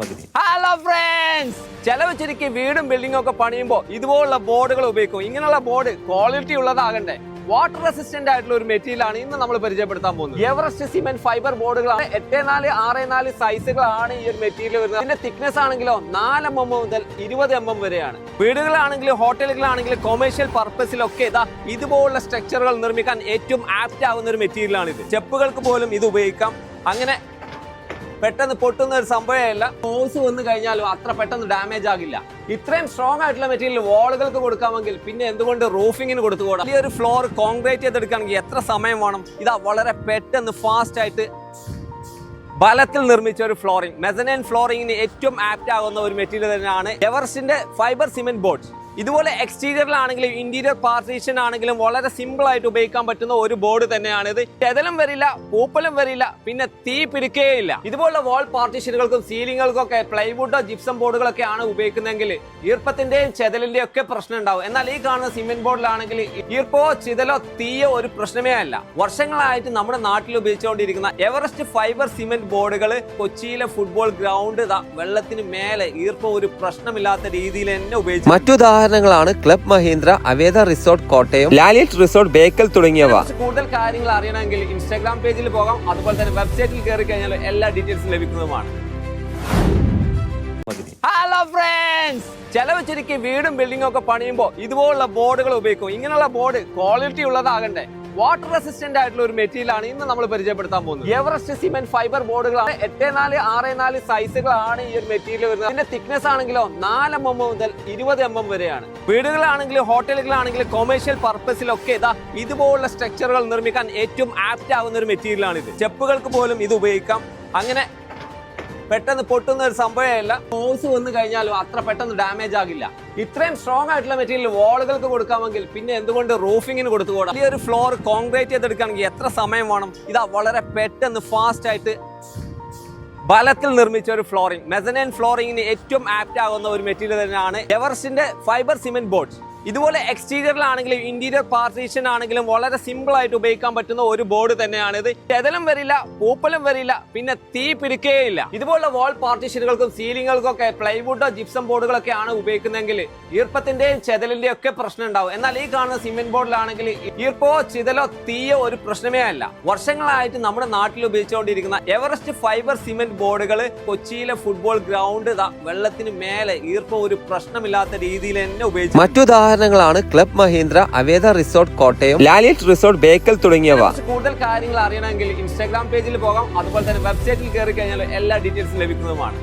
Hello friends, ചെലവ് ചുരുക്കി വീടും ബിൽഡിംഗും ഒക്കെ പണിയുമ്പോൾ ഇതുപോലുള്ള ബോർഡുകൾ ഉപയോഗിക്കും. ഇങ്ങനെയുള്ള ബോർഡ് ക്വാളിറ്റി ഉള്ളതാകണ്ടേ, വാട്ടർ റെസിസ്റ്റന്റ് ആയിട്ടുള്ള ഒരു മെറ്റീരിയൽ ആണ് ഇന്ന് നമ്മൾ പരിചയപ്പെടുത്താൻ പോകുന്നത്. എവറസ്റ്റ് സിമെന്റ് ഫൈബർ ബോർഡുകളാണ്. 8.4, 6.4 സൈസുകളാണ് ഈ ഒരു മെറ്റീരിയൽ വരുന്നത്. ഇതിന്റെ തിക്നെസ് ആണെങ്കിലോ 4 mm മുതൽ 20 mm വരെയാണ്. വീടുകളാണെങ്കിലും ഹോട്ടലുകളാണെങ്കിലും കൊമേഴ്ഷ്യൽ പർപ്പസിലൊക്കെ ഇതുപോലുള്ള സ്ട്രക്ചറുകൾ നിർമ്മിക്കാൻ ഏറ്റവും ആപ്റ്റ് ആകുന്ന ഒരു മെറ്റീരിയൽ ആണ് ഇത്. സ്റ്റെപ്പുകൾക്ക് പോലും ഇത് ഉപയോഗിക്കാം. അങ്ങനെ പെട്ടെന്ന് പൊട്ടുന്ന ഒരു സംഭവമല്ല. ഹോസ് വന്നു കഴിഞ്ഞാലും അത്ര പെട്ടെന്ന് ഡാമേജ് ആകില്ല. ഇത്രയും സ്ട്രോങ് ആയിട്ടുള്ള മെറ്റീരിയൽ വാളുകൾക്ക് കൊടുക്കാമെങ്കിൽ പിന്നെ എന്തുകൊണ്ട് റൂഫിങ്ങിന് കൊടുത്തുകൂടാ? ഈ ഒരു ഫ്ലോർ കോൺക്രീറ്റ് ചെയ്തെടുക്കുകയാണെങ്കിൽ എത്ര സമയം വേണം? ഇതാ വളരെ പെട്ടെന്ന് ഫാസ്റ്റ് ആയിട്ട് ബലത്തിൽ നിർമ്മിച്ച ഒരു ഫ്ലോറിംഗ്, മെസനൈൻ ഫ്ലോറിംഗിന് ഏറ്റവും ആപ്റ്റ് ആകുന്ന ഒരു മെറ്റീരിയൽ തന്നെയാണ് എവറസ്റ്റിന്റെ ഫൈബർ സിമെന്റ് ബോർഡ്സ്. ഇതുപോലെ എക്സ്റ്റീരിയറിലാണെങ്കിലും ഇന്റീരിയർ പാർട്ടീഷൻ ആണെങ്കിലും വളരെ സിമ്പിൾ ആയിട്ട് ഉപയോഗിക്കാൻ പറ്റുന്ന ഒരു ബോർഡ് തന്നെയാണ് ഇത്. ചെതലും വരില്ല, പൂപ്പലും വരില്ല, പിന്നെ തീ പിടിക്കുകയില്ല. ഇതുപോലുള്ള വാൾ പാർട്ടീഷനുകൾക്കും സീലിങ്ങുകൾക്കും ഒക്കെ പ്ലൈവുഡോ ജിപ്സം ബോർഡുകളൊക്കെ ആണ് ഉപയോഗിക്കുന്നതെങ്കിൽ ഈർപ്പത്തിന്റെയും ചെതലിന്റെയും ഒക്കെ പ്രശ്നം ഉണ്ടാവും. എന്നാൽ ഈ കാണുന്ന സിമെന്റ് ബോർഡിലാണെങ്കിൽ ഈർപ്പോ ചിതലോ തീയോ ഒരു പ്രശ്നമേ അല്ല. വർഷങ്ങളായിട്ട് നമ്മുടെ നാട്ടിൽ ഉപയോഗിച്ചുകൊണ്ടിരിക്കുന്ന എവറസ്റ്റ് ഫൈബർ സിമെന്റ് ബോർഡുകൾ കൊച്ചിയിലെ ഫുട്ബോൾ ഗ്രൗണ്ട് വെള്ളത്തിന് മേലെ ഈർപ്പോ ഒരു പ്രശ്നമില്ലാത്ത രീതിയിൽ തന്നെ ഉപയോഗിച്ചു. ഉദാഹരണങ്ങളാണ് club Mahindra, Aveda resort Kottayam, Lalit resort Bekal തുടങ്ങിയവ. കൂടുതൽ കാര്യങ്ങൾ അറിയണമെങ്കിൽ ഇൻസ്റ്റാഗ്രാം പേജിൽ പോകാം. അതുപോലെ തന്നെ വെബ്സൈറ്റിൽ കയറി കഴിഞ്ഞാൽ എല്ലാ ഡീറ്റെയിൽസും ലഭിക്കുന്നതുമാണ്. ഹലോ ഫ്രണ്ട്സ്, ചെലവ് ചുരുക്കി വീടും ബിൽഡിംഗും ഒക്കെ പണിയുമ്പോൾ ഇതുപോലുള്ള ബോർഡുകൾ ഉപയോഗിക്കും. ഇങ്ങനെയുള്ള ബോർഡ് ക്വാളിറ്റി ഉള്ളതാകണ്ടേ, വാട്ടർ റെസിസ്റ്റന്റ് ആയിട്ടുള്ള ഒരു മെറ്റീരിയൽ ആണ് ഇന്ന് നമ്മൾ പരിചയപ്പെടുത്താൻ പോകുന്നത്. എവറസ്റ്റ് സിമെന്റ് ഫൈബർ ബോർഡുകളാണ്. 8.4, 6.4 സൈസുകളാണ് ഈ ഒരു മെറ്റീരിയൽ വരുന്നത്. ഇതിന്റെ തിക്നെസ് ആണെങ്കിലോ 4 mm മുതൽ 20 mm വരെയാണ്. വീടുകളാണെങ്കിലും ഹോട്ടലുകളാണെങ്കിലും കൊമേഴ്ഷ്യൽ പർപ്പസിലൊക്കെ ഇതുപോലുള്ള സ്ട്രക്ചറുകൾ നിർമ്മിക്കാൻ ഏറ്റവും ആപ്റ്റ് ആകുന്ന ഒരു മെറ്റീരിയൽ ആണ് ഇത്. സ്റ്റെപ്പുകൾക്ക് പോലും ഇത് ഉപയോഗിക്കാം. അങ്ങനെ പെട്ടെന്ന് പൊട്ടുന്ന ഒരു സംഭവമല്ല. ഹോസ് വന്നു കഴിഞ്ഞാലും അത്ര പെട്ടെന്ന് ഡാമേജ് ആകില്ല. ഇത്രയും സ്ട്രോങ് ആയിട്ടുള്ള മെറ്റീരിയൽ വാളുകൾക്ക് കൊടുക്കാമെങ്കിൽ പിന്നെ എന്തുകൊണ്ട് റൂഫിങ്ങിന് കൊടുത്തുകൂടാ? ഈ ഒരു ഫ്ലോർ കോൺക്രീറ്റ് ചെയ്തെടുക്കുകയാണെങ്കിൽ എത്ര സമയം വേണം? ഇതാ വളരെ പെട്ടെന്ന് ഫാസ്റ്റ് ആയിട്ട് ബലത്തിൽ നിർമ്മിച്ച ഒരു ഫ്ലോറിംഗ്, മെസനൈൻ ഫ്ലോറിംഗിന് ഏറ്റവും ആപ്റ്റ് ആകുന്ന ഒരു മെറ്റീരിയൽ തന്നെയാണ് എവറസ്റ്റിന്റെ ഫൈബർ സിമെന്റ് ബോർഡ്സ്. ഇതുപോലെ എക്സ്റ്റീരിയറിലാണെങ്കിലും ഇന്റീരിയർ പാർട്ടീഷൻ ആണെങ്കിലും വളരെ സിമ്പിൾ ആയിട്ട് ഉപയോഗിക്കാൻ പറ്റുന്ന ഒരു ബോർഡ് തന്നെയാണ് ഇത്. ചെതലും വരില്ല, പൂപ്പലും വരില്ല, പിന്നെ തീ പിടിക്കുകയില്ല. ഇതുപോലുള്ള വാൾ പാർട്ടീഷനുകൾക്കും സീലിങ്ങുകൾക്കും ഒക്കെ പ്ലൈവുഡോ ജിപ്സം ബോർഡുകളൊക്കെ ആണ് ഉപയോഗിക്കുന്നതെങ്കിൽ ഈർപ്പത്തിന്റെയും ചെതലിന്റെയും ഒക്കെ പ്രശ്നം ഉണ്ടാവും. എന്നാൽ ഈ കാണുന്ന സിമെന്റ് ബോർഡിലാണെങ്കിൽ ഈർപ്പോ ചിതലോ തീയോ ഒരു പ്രശ്നമേ അല്ല. വർഷങ്ങളായിട്ട് നമ്മുടെ നാട്ടിൽ ഉപയോഗിച്ചുകൊണ്ടിരിക്കുന്ന എവറസ്റ്റ് ഫൈബർ സിമെന്റ് ബോർഡുകൾ കൊച്ചിയിലെ ഫുട്ബോൾ ഗ്രൗണ്ട് വെള്ളത്തിന് മേലെ ഈർപ്പോ ഒരു പ്രശ്നമില്ലാത്ത രീതിയിൽ തന്നെ ഉപയോഗിച്ചു. ഉദാഹരണങ്ങളാണ് club Mahindra, Aveda resort Kottayam, Lalit resort Bekal തുടങ്ങിയവ. കൂടുതൽ കാര്യങ്ങൾ അറിയണമെങ്കിൽ ഇൻസ്റ്റാഗ്രാം പേജിൽ പോകാം. അതുപോലെ തന്നെ വെബ്സൈറ്റിൽ കയറി കഴിഞ്ഞാൽ എല്ലാ ഡീറ്റെയിൽസും ലഭിക്കുന്നതുമാണ്.